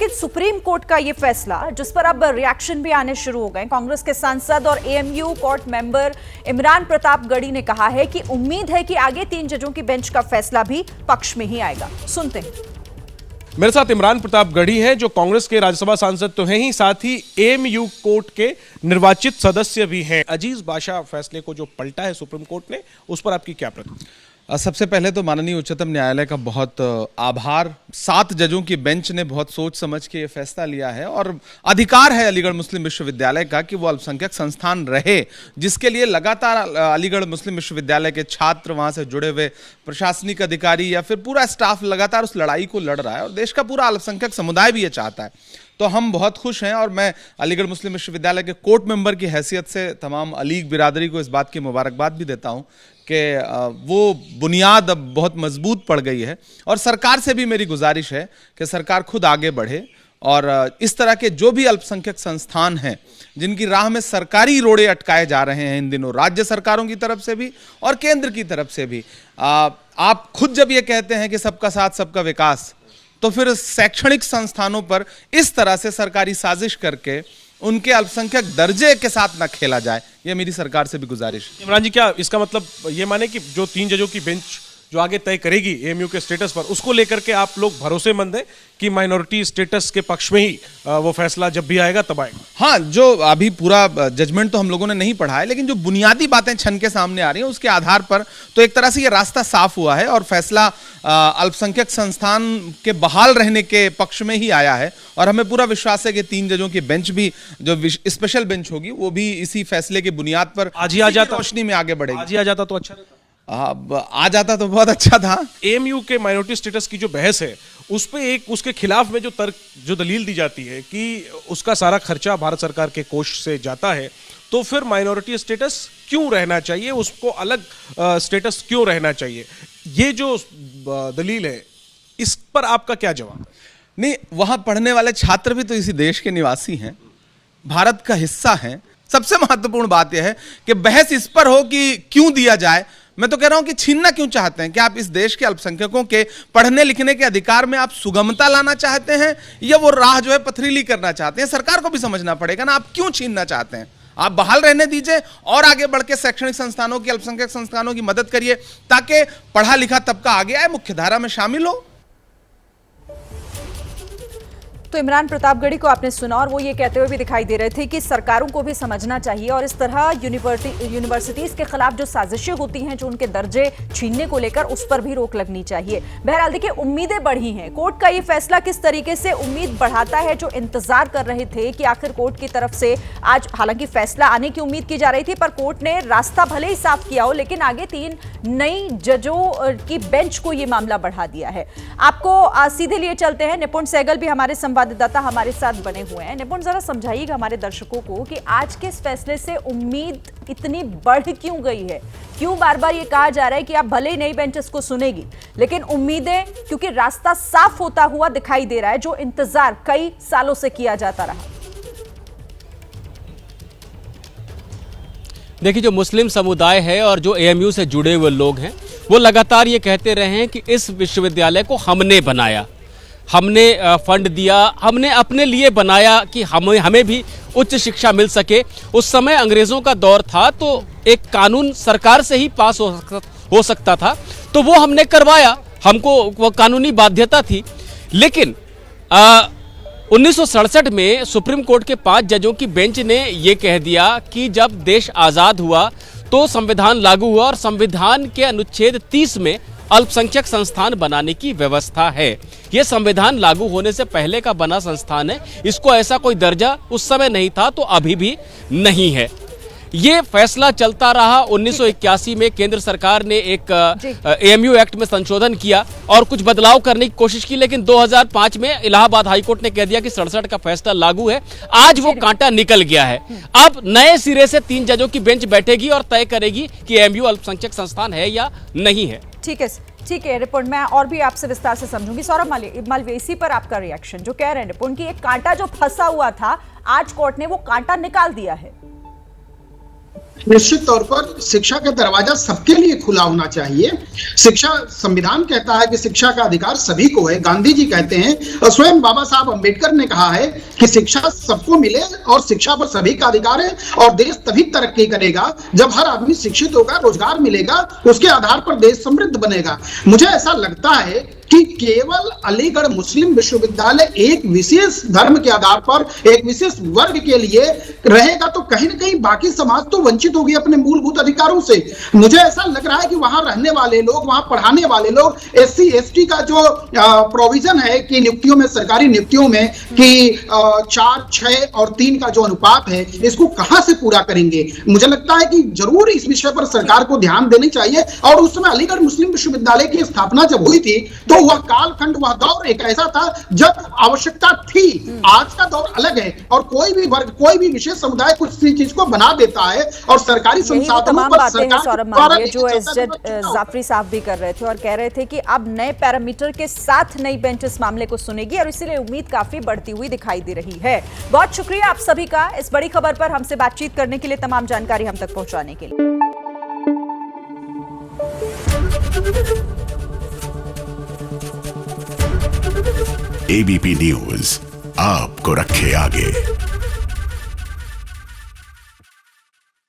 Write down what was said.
लेकिन supreme court का ये फैसला जिस पर अब रिएक्शन भी आने शुरू हो गए। कांग्रेस के सांसद और AMU court member Imran Pratapgarhi ने कहा है कि उम्मीद है कि आगे 3 जजों की बेंच का फैसला भी पक्ष में ही आएगा। सुनते हैं। मेरे साथ इमरान प्रतापगढ़ी हैं जो कांग्रेस के राज्यसभा सांसद तो हैं ही, साथ ही एएमयू कोर्ट के निर्वाचित सदस्य भी हैं। अजीज बाशा फैसले को जो पलटा है सुप्रीम कोर्ट ने, उस पर आपकी क्या प्रतिक्रिया? सबसे पहले तो माननीय उच्चतम न्यायालय का बहुत आभार। 7 जजों की बेंच ने बहुत सोच समझ के ये फैसला लिया है और अधिकार है अलीगढ़ मुस्लिम विश्वविद्यालय का कि वो अल्पसंख्यक संस्थान रहे, जिसके लिए लगातार अलीगढ़ मुस्लिम विश्वविद्यालय के छात्र, वहां से जुड़े हुए प्रशासनिक अधिकारी या फिर पूरा स्टाफ लगातार उस लड़ाई को लड़ रहा है और देश का पूरा अल्पसंख्यक समुदाय भी ये चाहता है। तो हम बहुत खुश हैं और मैं अलीगढ़ मुस्लिम विश्वविद्यालय के कोर्ट मेंबर की हैसियत से तमाम अलीग बिरादरी को इस बात की मुबारकबाद भी देता हूं कि वो बुनियाद अब बहुत मजबूत पड़ गई है। और सरकार से भी मेरी गुजारिश है कि सरकार खुद आगे बढ़े और इस तरह के जो भी अल्पसंख्यक संस्थान हैं जिनकी राह में सरकारी रोड़े अटकाए जा रहे हैं इन दिनों, राज्य सरकारों की तरफ से भी और केंद्र की तरफ से भी, आप खुद जब ये कहते हैं कि सबका साथ सबका विकास, तो फिर शैक्षणिक संस्थानों पर इस तरह से सरकारी साजिश करके उनके अल्पसंख्यक दर्जे के साथ ना खेला जाए, ये मेरी सरकार से भी गुजारिश। इमरान जी, क्या इसका मतलब ये माने कि जो 3 जजों की बेंच जो आगे तय करेगी एएमयू के स्टेटस पर, उसको लेकर के आप लोग भरोसेमंद हैं कि माइनॉरिटी स्टेटस के पक्ष में ही वो फैसला जब भी आएगा तब आएगा? हाँ, जो अभी पूरा जजमेंट तो हम लोगों ने नहीं पढ़ा है, लेकिन जो बुनियादी बातें छन के सामने आ रही हैं उसके आधार पर तो एक तरह से ये रास्ता साफ हुआ है और फैसला अल्पसंख्यक संस्थान के बहाल रहने के पक्ष में ही आया है। और हमें पूरा विश्वास है कि 3 जजों की बेंच भी, जो स्पेशल बेंच होगी, वो भी इसी फैसले की बुनियाद पर आज ही आ जाता, रोशनी में आगे बढ़ेगी। आज ही आ जाता तो अच्छा रहता। आ जाता तो बहुत अच्छा था। एएमयू के माइनॉरिटी स्टेटस की जो बहस है, उस पे एक उसके खिलाफ में जो दलील दी जाती है कि उसका सारा खर्चा भारत सरकार के कोष से जाता है, तो फिर माइनॉरिटी स्टेटस क्यों रहना चाहिए, उसको अलग स्टेटस क्यों रहना चाहिए? ये जो दलील है, इस पर आपका क्या जवाब? नहीं, वहां पढ़ने वाले छात्र भी तो इसी देश के निवासी हैं, भारत का हिस्सा हैं। सबसे महत्वपूर्ण बात यह है कि बहस इस पर हो कि क्यों दिया जाए। मैं तो कह रहा हूं कि छीनना क्यों चाहते हैं? कि आप इस देश के अल्पसंख्यकों के पढ़ने लिखने के अधिकार में आप सुगमता लाना चाहते हैं या वो राह जो है पथरीली करना चाहते हैं? सरकार को भी समझना पड़ेगा ना, आप क्यों छीनना चाहते हैं। आप बहाल रहने दीजिए और आगे बढ़ के शैक्षणिक संस्थानों की, अल्पसंख्यक संस्थानों की मदद करिए ताकि पढ़ा लिखा तबका आगे आए, मुख्यधारा में शामिल हो। तो इमरान प्रतापगढ़ी को आपने सुना और वो ये कहते हुए भी दिखाई दे रहे थे कि सरकारों को भी समझना चाहिए और इस तरह यूनिवर्सिटीज के खिलाफ जो साजिशें होती हैं, जो उनके दर्जे छीनने को लेकर, उस पर भी रोक लगनी चाहिए। बहरहाल देखिए, उम्मीदें बढ़ी हैं। कोर्ट का ये फैसला किस तरीके से उम्मीद बढ़ाता है, जो इंतजार कर रहे थे कि आखिर कोर्ट की तरफ से आज, हालांकि फैसला आने की उम्मीद की जा रही थी, पर कोर्ट ने रास्ता भले ही साफ किया हो, लेकिन आगे 3 नई जजों की बेंच को ये मामला बढ़ा दिया है। आपको सीधे लिए चलते हैं, निपुण सहगल भी हमारे संवाददाता हमारे साथ बने हुए हैं। निपुण, जरा समझाइएगा हमारे दर्शकों को कि आज के इस फैसले से उम्मीद इतनी बढ़ क्यों गई है? क्यों बार बार ये कहा जा रहा है कि आप भले ही नई बेंचेस को सुनेगी, लेकिन उम्मीदें, क्योंकि रास्ता साफ होता हुआ दिखाई दे रहा है, जो इंतजार कई सालों से किया जाता रहा। देखिए, जो मुस्लिम समुदाय है और जो एएमयू से जुड़े हुए लोग हैं, वो लगातार ये कहते रहे हैं कि इस विश्वविद्यालय को हमने बनाया, हमने फंड दिया, हमने अपने लिए बनाया कि हमें भी उच्च शिक्षा मिल सके। उस समय अंग्रेज़ों का दौर था, तो एक कानून सरकार से ही पास हो सकता था, तो वो हमने करवाया, हमको वो कानूनी बाध्यता थी। लेकिन 1967 में सुप्रीम कोर्ट के 5 जजों की बेंच ने ये कह दिया कि जब देश आज़ाद हुआ तो संविधान लागू हुआ और संविधान के अनुच्छेद 30 में अल्पसंख्यक संस्थान बनाने की व्यवस्था है। यह संविधान लागू होने से पहले का बना संस्थान है, इसको ऐसा कोई दर्जा उस समय नहीं था, तो अभी भी नहीं है। ये फैसला चलता रहा। 1981 में केंद्र सरकार ने एक एएमयू एक्ट में संशोधन किया और कुछ बदलाव करने की कोशिश की, लेकिन 2005 में इलाहाबाद हाईकोर्ट ने कह दिया कि 67 का फैसला लागू है। आज वो कांटा निकल गया है। अब नए सिरे से 3 जजों की बेंच बैठेगी और तय करेगी कि एएमयू अल्पसंख्यक संस्थान है या नहीं है। ठीक है रिपुण, मैं और भी आपसे विस्तार से समझूंगी। सौरभ मालवीय, इसी पर आपका रिएक्शन, जो कह रहे हैं रिपुण कि एक कांटा जो फंसा हुआ था, आज कोर्ट ने वो कांटा निकाल दिया है। निश्चित तौर पर शिक्षा का दरवाजा सबके लिए खुला होना चाहिए। शिक्षा, संविधान कहता है कि शिक्षा का अधिकार सभी को है। गांधी जी कहते हैं और स्वयं बाबा साहब अंबेडकर ने कहा है कि शिक्षा सबको मिले और शिक्षा पर सभी का अधिकार है। और देश तभी तरक्की करेगा जब हर आदमी शिक्षित होगा, रोजगार मिलेगा, उसके आधार पर देश समृद्ध बनेगा। मुझे ऐसा लगता है कि केवल अलीगढ़ मुस्लिम विश्वविद्यालय एक विशेष धर्म के आधार पर एक विशेष वर्ग के लिए रहेगा तो कहीं ना कहीं बाकी समाज तो वंचित होगी अपने मूलभूत अधिकारों से। मुझे ऐसा लग रहा है कि वहां रहने वाले लोग, वहां पढ़ाने वाले लोग, SC ST का जो प्रोविजन है कि नियुक्तियों में, सरकारी नियुक्तियों में कि 4, 6 और 3 का जो अनुपात है, इसको कहां से पूरा करेंगे? मुझे लगता है कि जरूर इस विषय पर सरकार को ध्यान देनी चाहिए। और उस समय अलीगढ़ मुस्लिम विश्वविद्यालय की स्थापना जब हुई थी तो वह कालखंड, वह दौर एक ऐसा था जब आवश्यकता थी। आज का दौर अलग है और कोई भी वर्ग, कोई भी विशेष समुदाय कुछ चीज को बना देता है और सरकारी संसाधनों पर सरकार सौरभ मालवीय जो एसजेड जाफरी साहब भी कर रहे थे और कह रहे थे कि अब नए पैरामीटर के साथ नई बेंच इस मामले को सुनेगी और इसीलिए उम्मीद काफी बढ़ती हुई दिखाई दे रही है। बहुत शुक्रिया आप सभी का इस बड़ी खबर पर हमसे बातचीत करने के लिए, तमाम जानकारी हम तक पहुंचाने के लिए। ABP न्यूज आपको रखे आगे।